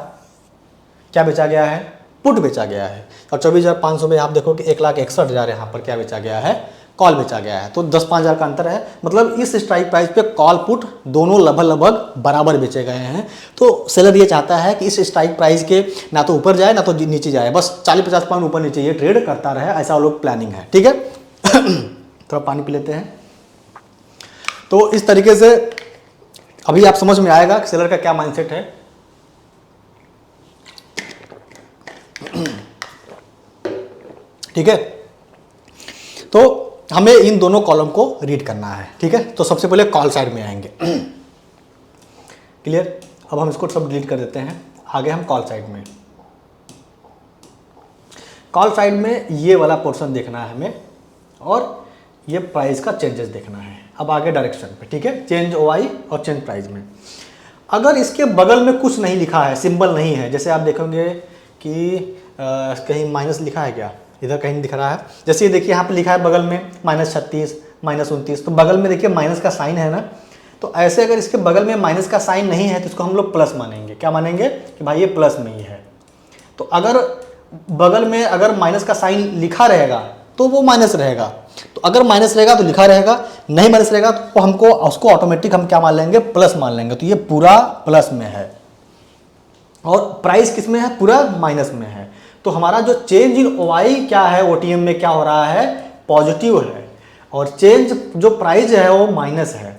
क्या बेचा गया है? पुट बेचा गया है। और 24,500 में आप देखो कि 1,61,000 यहाँ पर क्या बेचा गया है? कॉल बेचा गया है। तो 10-5 का अंतर है, मतलब इस स्ट्राइक प्राइस पे कॉल पुट दोनों लगभग बराबर बेचे गए हैं। तो सेलर ये चाहता है कि इस स्ट्राइक प्राइस के ना तो ऊपर जाए ना तो नीचे जाए, बस 40-50 पॉइंट ऊपर नीचे ये ट्रेड करता रहे, ऐसा वो लोग प्लानिंग है, ठीक है। थोड़ा पानी पी लेते हैं। तो इस तरीके से अभी आप समझ में आएगा कि सेलर का क्या माइंडसेट है। ठीक है, तो हमें इन दोनों कॉलम को रीड करना है, ठीक है। तो सबसे पहले कॉल साइड में आएंगे। क्लियर। अब हम इसको सब डिलीट कर देते हैं, आगे हम कॉल साइड में। कॉल साइड में ये वाला पोर्शन देखना है हमें, और ये प्राइस का चेंजेस देखना है। अब आगे डायरेक्शन पे, ठीक है, चेंज OI और चेंज प्राइस में। अगर इसके बगल में कुछ नहीं लिखा है, सिंबल नहीं है, जैसे आप देखोगे कि कहीं माइनस लिखा है क्या, इधर कहीं नहीं दिख रहा है। जैसे ये देखिए यहाँ पे लिखा है बगल में -36, -29, तो बगल में देखिए माइनस का साइन है ना। तो ऐसे अगर इसके बगल में माइनस का साइन नहीं है तो इसको हम लोग प्लस मानेंगे। क्या मानेंगे? कि भाई ये प्लस में ही है। तो अगर बगल में अगर माइनस का साइन लिखा रहेगा तो वो माइनस रहेगा, तो अगर माइनस रहेगा तो लिखा रहेगा, नहीं माइनस रहेगा तो हमको उसको ऑटोमेटिक हम क्या मान लेंगे? प्लस मान लेंगे। तो ये पूरा प्लस में है और प्राइस किस में है? पूरा माइनस में है। तो हमारा जो चेंज इन OI क्या है, OTM में क्या हो रहा है? पॉजिटिव है, और चेंज जो प्राइस है वो माइनस है।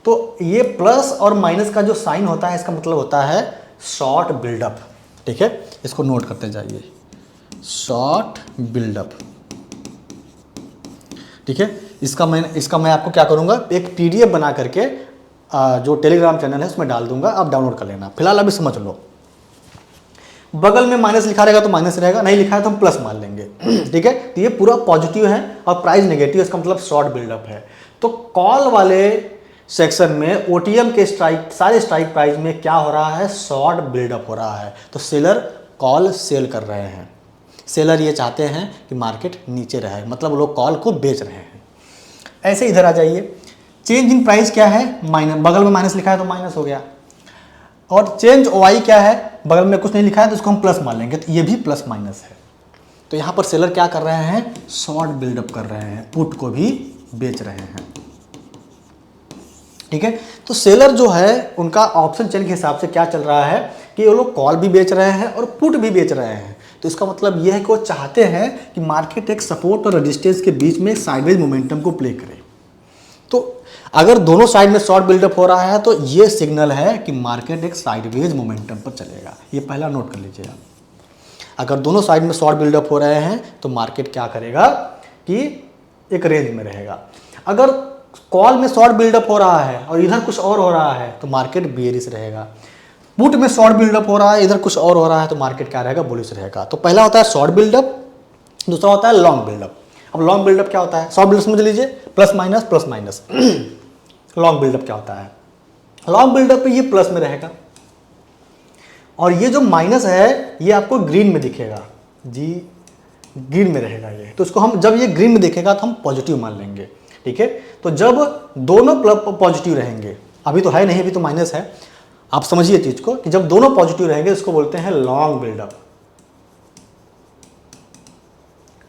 तो ये प्लस और माइनस का जो साइन होता है इसका मतलब होता है शॉर्ट बिल्डअप, ठीक है। इसको नोट करते जाइए, शॉर्ट बिल्डअप, ठीक है। इसका मैं आपको क्या करूंगा, एक PDF बना करके जो टेलीग्राम चैनल है उसमें डाल दूंगा, आप डाउनलोड कर लेना। फिलहाल अभी समझ लो, बगल में माइनस लिखा रहेगा तो माइनस रहेगा, नहीं लिखा है तो हम प्लस मान लेंगे, ठीक है। तो ये पूरा पॉजिटिव है और प्राइस नेगेटिव, इसका मतलब शॉर्ट बिल्डअप है। तो कॉल वाले सेक्शन में OTM के सारे स्ट्राइक प्राइस में क्या हो रहा है? शॉर्ट बिल्डअप हो रहा है। तो सेलर कॉल सेल कर रहे हैं। सेलर ये चाहते हैं कि मार्केट नीचे रहे, मतलब लोग कॉल को बेच रहे हैं। ऐसे इधर आ जाइए, चेंज इन प्राइस क्या है? माइनस, बगल में माइनस लिखा है तो माइनस हो गया। और चेंज OI क्या है? बगल में कुछ नहीं लिखा है तो इसको हम प्लस मान लेंगे, तो ये भी प्लस माइनस है। तो यहाँ पर सेलर क्या कर रहे हैं? शॉर्ट बिल्डअप कर रहे हैं, पुट को भी बेच रहे हैं, ठीक है। तो सेलर जो है उनका ऑप्शन चेन के हिसाब से क्या चल रहा है कि वो लोग कॉल भी बेच रहे हैं और पुट भी बेच रहे हैं। तो इसका मतलब यह है कि वो चाहते हैं कि मार्केट एक सपोर्ट और रेजिस्टेंस के बीच में साइडवेज मोमेंटम को प्ले करे। तो अगर दोनों साइड में शॉर्ट बिल्डअप हो रहा है तो ये सिग्नल है कि मार्केट एक साइडवेज मोमेंटम पर चलेगा। ये पहला नोट कर लीजिए आप। अगर दोनों साइड में शॉर्ट बिल्डअप हो रहे हैं तो मार्केट क्या करेगा कि एक रेंज में रहेगा। अगर कॉल में शॉर्ट बिल्डअप हो रहा है और इधर कुछ और हो रहा है तो मार्केट बेयरिश रहेगा। पुट में शॉर्ट बिल्डअप हो रहा है, इधर कुछ और हो रहा है तो मार्केट क्या रहेगा? बुलिश रहेगा। तो पहला होता है शॉर्ट बिल्डअप, दूसरा होता है लॉन्ग बिल्डअप। अब लॉन्ग बिल्डअप क्या होता है? शॉर्ट बिल्डअप समझ लीजिए, plus minus plus minus. Long buildup क्या होता है? लॉन्ग बिल्डअप पे ये प्लस में रहेगा और ये जो माइनस है ये आपको ग्रीन में दिखेगा जी, ग्रीन में रहेगा ये। तो इसको हम जब ये ग्रीन में दिखेगा तो हम पॉजिटिव मान लेंगे, ठीक है। तो जब दोनों पॉजिटिव रहेंगे, अभी तो है नहीं, अभी तो माइनस है, आप समझिए चीज को कि जब दोनों पॉजिटिव रहेंगे इसको बोलते हैं लॉन्ग बिल्डअप,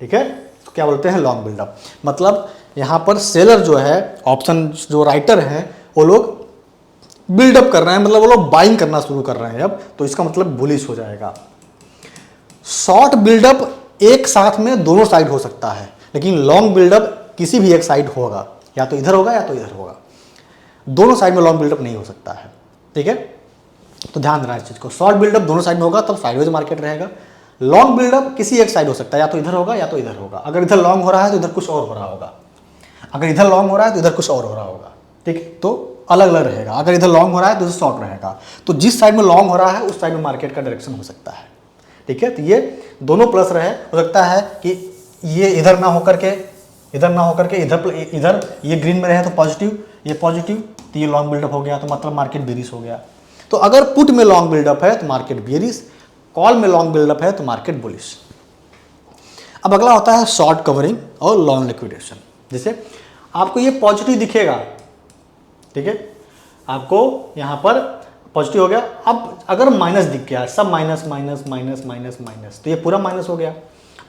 ठीक है। तो क्या बोलते हैं? Long buildup. मतलब यहां पर सेलर जो है, ऑप्शन जो राइटर हैं, वो लोग बिल्डअप कर रहे हैं, मतलब वो लोग बाइंग करना शुरू कर रहे हैं अब, तो इसका मतलब बुलिश हो जाएगा। शॉर्ट बिल्डअप एक साथ में दोनों साइड हो सकता है, लेकिन लॉन्ग बिल्डअप किसी भी एक साइड होगा, या तो इधर होगा या तो इधर होगा, दोनों साइड में लॉन्ग बिल्डअप नहीं हो सकता है, ठीक है। तो ध्यान देना इस चीज को, शॉर्ट बिल्डअप दोनों साइड में होगा तब साइडवेज मार्केट रहेगा, लॉन्ग बिल्डअप किसी एक साइड हो सकता है, या तो इधर होगा या तो इधर होगा। अगर इधर लॉन्ग हो रहा है तो इधर कुछ और हो रहा होगा, अगर इधर लॉन्ग हो रहा है तो इधर कुछ और हो रहा होगा, ठीक है। तो अलग अलग रहेगा, अगर इधर लॉन्ग हो रहा है तो इधर शॉर्ट रहेगा। तो जिस साइड में लॉन्ग हो रहा है उस साइड में मार्केट का डायरेक्शन हो सकता है, ठीक है। तो ये दोनों प्लस रहे, हो सकता है कि ये इधर ना होकर के इधर ये ग्रीन में रहे तो पॉजिटिव, ये पॉजिटिव, तो ये लॉन्ग बिल्डअप हो गया, तो मतलब मार्केट बेरिश हो गया। तो अगर पुट में लॉन्ग बिल्डअप है तो मार्केट बेरिश, कॉल में लॉन्ग बिल्डअप है तो मार्केट बुलिश। अब अगला होता है शॉर्ट कवरिंग और लॉन्ग लिक्विडेशन। जैसे आपको ये पॉजिटिव दिखेगा, ठीक है, आपको यहां पर पॉजिटिव हो गया। अब अगर माइनस दिख गया, सब minus minus minus minus minus, तो ये पूरा माइनस हो गया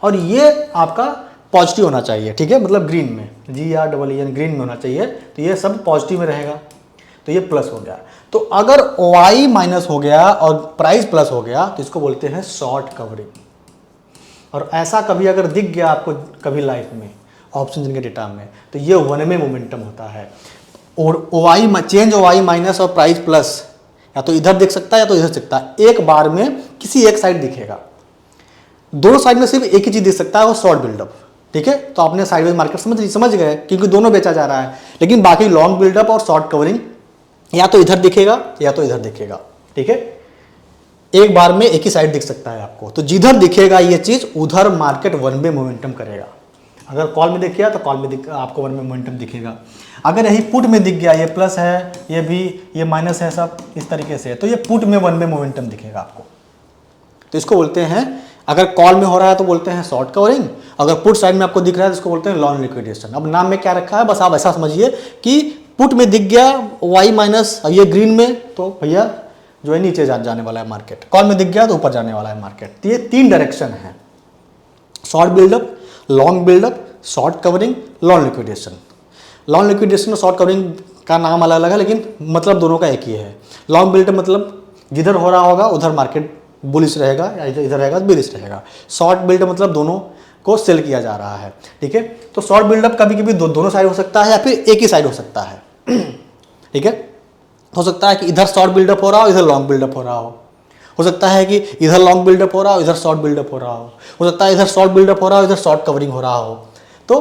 और ये आपका पॉजिटिव होना चाहिए, ठीक है, मतलब ग्रीन में, GREEN ग्रीन में होना चाहिए, तो ये सब पॉजिटिव में रहेगा, तो ये प्लस हो गया। तो अगर OI माइनस हो गया और प्राइस प्लस हो गया तो इसको बोलते हैं शॉर्ट कवरिंग। और ऐसा कभी अगर दिख गया आपको कभी लाइफ में ऑप्शन के डेटा में, तो ये वन वे मोमेंटम होता है। और OI चेंज OI माइनस और प्राइस प्लस या तो इधर दिख सकता है या तो इधर दिखता है, एक बार में किसी एक साइड दिखेगा, दोनों साइड में सिर्फ एक ही चीज दिख सकता है, वो शॉर्ट बिल्डअप, ठीक है। तो आपने साइडवेज मार्केट समझ गए, क्योंकि दोनों बेचा जा रहा है। लेकिन बाकी लॉन्ग बिल्डअप और शॉर्ट कवरिंग या तो इधर दिखेगा या तो इधर दिखेगा, ठीक है, एक बार में एक ही साइड दिख सकता है आपको। तो जिधर दिखेगा ये चीज उधर मार्केट वन वे मोमेंटम करेगा। अगर कॉल में दिख गया तो कॉल में आपको वन वे मोमेंटम दिखेगा। अगर यही पुट में दिख गया, ये प्लस है, ये भी, ये माइनस है, सब इस तरीके से, तो ये पुट में वन वे मोमेंटम दिखेगा आपको। तो इसको बोलते हैं, अगर कॉल में हो रहा है तो बोलते हैं शॉर्ट कवरिंग, अगर पुट साइड में आपको दिख रहा है तो इसको बोलते हैं लॉन्ग लिक्विडेशन। अब नाम में क्या रखा है, बस आप ऐसा समझिए कि पुट में दिख गया Y माइनस, ये ग्रीन में, तो भैया जो है नीचे जाने वाला है मार्केट, कॉल में दिख गया तो ऊपर जाने वाला है मार्केट। तो ये तीन डायरेक्शन है, short buildup, long buildup, short covering, long liquidation. Long liquidation और शॉर्ट कवरिंग का नाम अलग अलग है, लेकिन मतलब दोनों का एक ही है। लॉन्ग बिल्डअप मतलब जिधर हो रहा होगा उधर मार्केट बुलिश रहेगा, या इधर रहेगा तो बेरिश रहेगा। शॉर्ट बिल्डअप मतलब दोनों को सेल किया जा रहा है, ठीक है। तो शॉर्ट बिल्डअप कभी कभी दोनों साइड हो सकता है या फिर एक ही साइड हो सकता है, ठीक है। हो सकता है कि इधर शॉर्ट बिल्डअप हो रहा हो, इधर लॉन्ग बिल्डअप हो रहा हो सकता है कि इधर लॉन्ग बिल्डअप हो रहा हो, इधर शॉर्ट बिल्डअप हो रहा हो सकता है इधर शॉर्ट बिल्डअप हो रहा हो, इधर शॉर्ट कवरिंग हो रहा हो। तो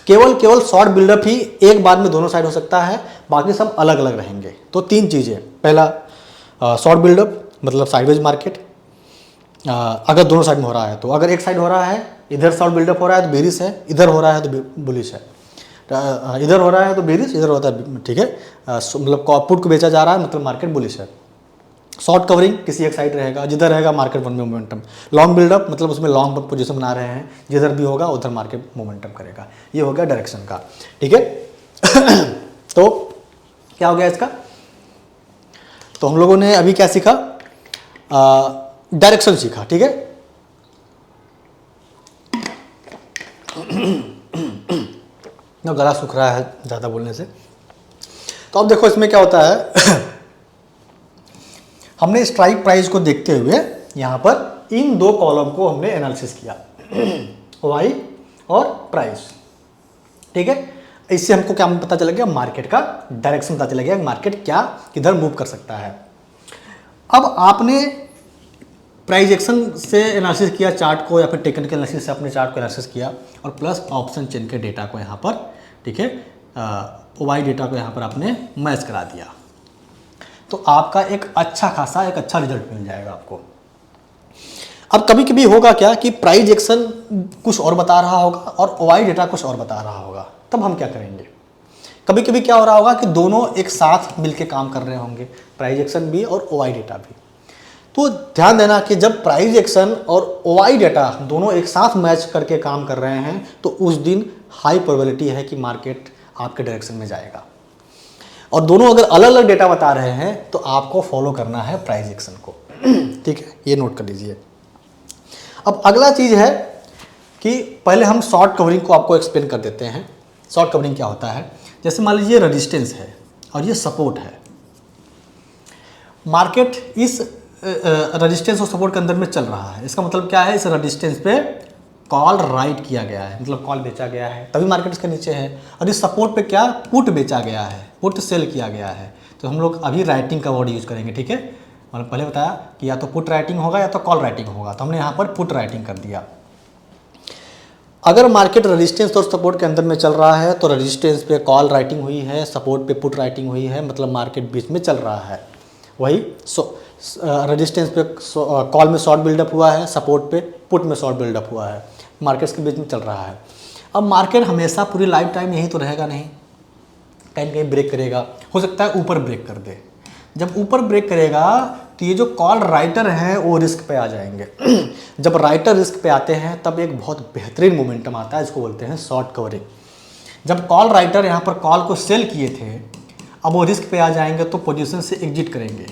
केवल शॉर्ट बिल्डअप ही एक बार में दोनों साइड हो सकता है, बाकी सब अलग अलग रहेंगे। तो तीन चीज़ें, पहला शॉर्ट बिल्डअप मतलब साइडवेज मार्केट, अगर दोनों साइड में हो रहा है, तो अगर एक साइड हो रहा है, इधर शॉर्ट बिल्डअप हो रहा है तो बेरिश है, इधर हो रहा है तो बुलिश है, इधर हो रहा है तो बेरिश, इधर होता है, ठीक है, मतलब पुट को बेचा जा रहा है मतलब मार्केट बुलिश है। शॉर्ट कवरिंग किसी एक साइड रहेगा, जिधर रहेगा मार्केट वन में मोमेंटम। लॉन्ग बिल्डअप मतलब उसमें लॉन्ग पोजीशन बना रहे हैं, जिधर भी होगा उधर मार्केट मोमेंटम करेगा। ये हो गया डायरेक्शन का, ठीक है। तो क्या हो गया इसका, तो हम लोगों ने अभी क्या सीखा, डायरेक्शन सीखा, ठीक है। ना गला सूख रहा है ज़्यादा बोलने से। तो अब देखो इसमें क्या होता है हमने स्ट्राइक प्राइस को देखते हुए यहाँ पर इन दो कॉलम को हमने एनालिसिस किया, वाई और प्राइस, ठीक है। इससे हमको क्या पता चल गया, मार्केट का डायरेक्शन पता चल गया, मार्केट क्या किधर मूव कर सकता है। अब आपने प्राइस एक्शन से एनालिसिस किया चार्ट को, या फिर टेक्निकल एनालिसिस से अपने चार्ट को एनालिसिस किया, और प्लस ऑप्शन चेन के डेटा को यहाँ पर, ठीक है, वाई डेटा को यहाँ पर आपने मैच करा दिया, तो आपका एक अच्छा खासा एक अच्छा रिजल्ट मिल जाएगा आपको। अब कभी कभी होगा क्या कि प्राइस एक्शन कुछ और बता रहा होगा और OI डेटा कुछ और बता रहा होगा, तब हम क्या करेंगे, कभी कभी क्या हो रहा होगा कि दोनों एक साथ मिलके काम कर रहे होंगे, प्राइस एक्शन भी और ओआई डेटा भी। तो ध्यान देना कि जब प्राइस एक्शन और ओआई डेटा दोनों एक साथ मैच करके काम कर रहे हैं तो उस दिन हाई प्रोबेबिलिटी है कि मार्केट आपके डायरेक्शन में जाएगा। और दोनों अगर अलग अलग डेटा बता रहे हैं तो आपको फॉलो करना है प्राइस एक्शन को। ठीक है, ये नोट कर लीजिए। अब अगला चीज़ है कि पहले हम शॉर्ट कवरिंग को आपको एक्सप्लेन कर देते हैं। शॉर्ट कवरिंग क्या होता है, जैसे मान लीजिए रेजिस्टेंस है और ये सपोर्ट है। मार्केट इस रेजिस्टेंस और सपोर्ट के अंदर में चल रहा है, इसका मतलब क्या है, इस रेजिस्टेंस पे कॉल राइट किया गया है, मतलब कॉल बेचा गया है, तभी मार्केट इसके नीचे है। और इस सपोर्ट पे क्या, पुट बेचा गया है, पुट सेल किया गया है। तो हम लोग अभी राइटिंग का वर्ड यूज़ करेंगे। ठीक है, मतलब पहले बताया कि या तो पुट राइटिंग होगा या तो कॉल राइटिंग होगा, तो हमने यहाँ पर पुट राइटिंग कर दिया। अगर मार्केट रेजिस्टेंस और सपोर्ट के अंदर में चल रहा है तो रेजिस्टेंस पे कॉल राइटिंग हुई है, सपोर्ट पे पुट राइटिंग हुई है, मतलब मार्केट बीच में चल रहा है। वही रेजिस्टेंस पे कॉल में शॉर्ट बिल्डअप हुआ है, सपोर्ट पे पुट में शॉर्ट बिल्डअप हुआ है, मार्केट्स के बीच में चल रहा है। अब मार्केट हमेशा पूरी लाइफ टाइम यही तो रहेगा नहीं, कहीं ना कहीं ब्रेक करेगा, हो सकता है ऊपर ब्रेक कर दे। जब ऊपर ब्रेक करेगा तो ये जो कॉल राइटर हैं वो रिस्क पे आ जाएंगे। जब राइटर रिस्क पे आते हैं तब एक बहुत बेहतरीन मोमेंटम आता है, इसको बोलते हैं शॉर्ट कवरिंग। जब कॉल राइटर यहाँ पर कॉल को सेल किए थे, अब वो रिस्क पे आ जाएंगे तो पोजीशन से एग्जिट करेंगे।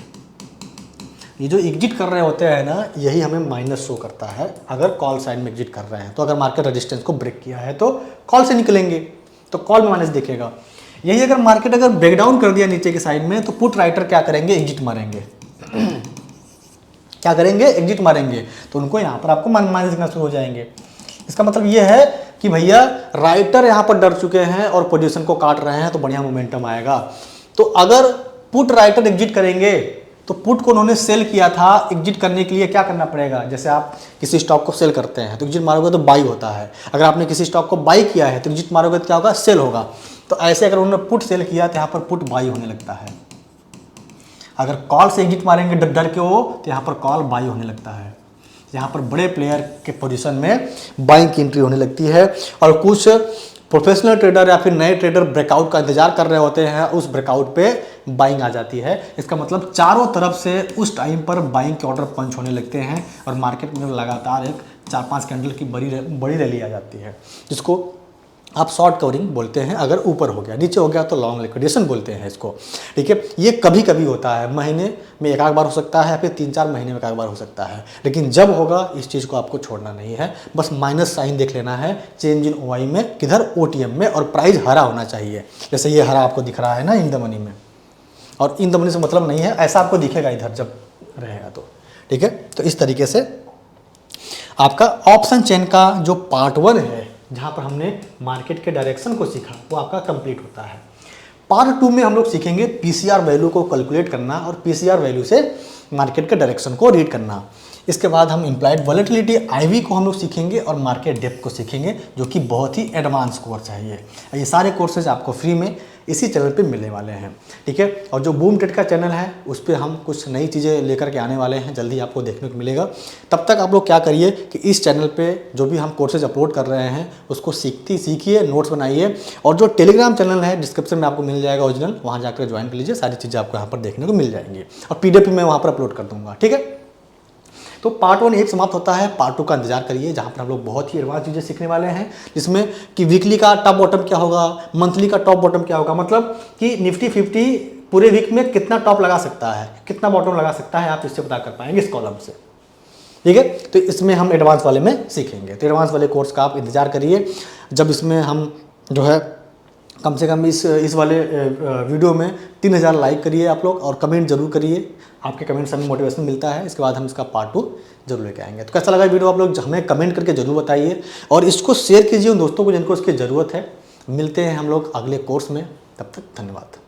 ये जो एग्जिट कर रहे होते हैं ना, यही हमें माइनस शो करता है अगर कॉल साइड में एग्जिट कर रहे हैं। तो अगर मार्केट रेजिस्टेंस को ब्रेक किया है तो कॉल से निकलेंगे, तो कॉल में माइनस दिखेगा। यही अगर मार्केट अगर ब्रेकडाउन कर दिया नीचे की साइड में तो पुट राइटर क्या करेंगे, एग्जिट मारेंगे। क्या करेंगे, एग्जिट मारेंगे, तो उनको यहाँ पर आपको माइनस दिखना शुरू हो जाएंगे। इसका मतलब ये है कि भैया राइटर यहाँ पर डर चुके हैं और पोजीशन को काट रहे हैं, तो बढ़िया मोमेंटम आएगा। तो अगर पुट राइटर एग्जिट करेंगे तो पुट को उन्होंने सेल किया था, एग्जिट करने के लिए क्या करना पड़ेगा, जैसे आप किसी स्टॉक को सेल करते हैं तो एग्जिट मारोगे तो बाई होता है। अगर आपने किसी स्टॉक को बाई किया है तो एग्जिट मारोगे तो क्या होगा, सेल होगा। तो ऐसे अगर उन्होंने पुट सेल किया तो यहाँ पर पुट बाई होने लगता है। अगर कॉल से एग्जिट मारेंगे डर के वो, तो यहाँ पर कॉल बाई होने लगता है। यहाँ पर बड़े प्लेयर के पोजीशन में बाइंग की एंट्री होने लगती है। और कुछ प्रोफेशनल ट्रेडर या फिर नए ट्रेडर ब्रेकआउट का इंतजार कर रहे होते हैं, उस ब्रेकआउट पे बाइंग आ जाती है। इसका मतलब चारों तरफ से उस टाइम पर बाइंग के ऑर्डर पंच होने लगते हैं और मार्केट में लगातार एक 4-5 कैंडल की बड़ी रैली आ जाती है, जिसको आप शॉर्ट कवरिंग बोलते हैं। अगर ऊपर हो गया, नीचे हो गया तो लॉन्ग लिक्विडेशन बोलते हैं इसको। ठीक है, ये कभी कभी होता है, महीने में एक आध बार हो सकता है, फिर 3-4 महीने में एक आध बार हो सकता है, लेकिन जब होगा इस चीज़ को आपको छोड़ना नहीं है। बस माइनस साइन देख लेना है चेंज इन ओआई में, किधर ओटीएम में, और प्राइस हरा होना चाहिए। जैसे ये हरा आपको दिख रहा है ना इन द मनी में, और इन द मनी से मतलब नहीं है, ऐसा आपको दिखेगा इधर जब रहेगा तो। ठीक है, तो इस तरीके से आपका ऑप्शन चेन का जो पार्ट 1 है, जहाँ पर हमने मार्केट के डायरेक्शन को सीखा, वो आपका कंप्लीट होता है। पार्ट 2 में हम लोग सीखेंगे पीसीआर वैल्यू को कैलकुलेट करना और पीसीआर वैल्यू से मार्केट के डायरेक्शन को रीड करना। इसके बाद हम इम्प्लाइड वॉलेटिलिटी आईवी को हम लोग सीखेंगे और मार्केट डेप्थ को सीखेंगे, जो कि बहुत ही एडवांस कोर्स है। ये सारे कोर्सेज आपको फ्री में इसी चैनल पे मिलने वाले हैं। ठीक है, और जो बूम ट्रेड का चैनल है उस पर हम कुछ नई चीज़ें लेकर के आने वाले हैं, जल्दी आपको देखने को मिलेगा। तब तक आप लोग क्या करिए कि इस चैनल पे जो भी हम कोर्सेज अपलोड कर रहे हैं उसको सीखिए, नोट्स बनाइए, और जो टेलीग्राम चैनल है डिस्क्रिप्शन में आपको मिल जाएगा ओरिजिनल, वहाँ जाकर ज्वाइन कर लीजिए। सारी चीज़ें आपको यहाँ पर देखने को मिल जाएंगी और पीडीएफ मैं वहाँ पर अपलोड कर दूँगा। ठीक है, तो पार्ट 1 एक समाप्त होता है, पार्ट 2 का इंतजार करिए, जहाँ पर हम लोग बहुत ही एडवांस चीज़ें सीखने वाले हैं, जिसमें कि वीकली का टॉप बॉटम क्या होगा, मंथली का टॉप बॉटम क्या होगा, मतलब कि निफ्टी 50 पूरे वीक में कितना टॉप लगा सकता है, कितना बॉटम लगा सकता है, आप इससे पता कर पाएंगे इस कॉलम से। ठीक है, तो इसमें हम एडवांस वाले में सीखेंगे। तो एडवांस वाले कोर्स का आप इंतजार करिए, जब इसमें हम जो है कम से कम इस वाले वीडियो में 3000 लाइक करिए आप लोग, और कमेंट जरूर करिए। आपके कमेंट से हमें मोटिवेशन मिलता है। इसके बाद हम इसका पार्ट 2 जरूर लेके आएंगे। तो कैसा लगा वीडियो आप लोग हमें कमेंट करके जरूर बताइए, और इसको शेयर कीजिए उन दोस्तों को जिनको इसकी ज़रूरत है। मिलते हैं हम लोग अगले कोर्स में, तब तक धन्यवाद।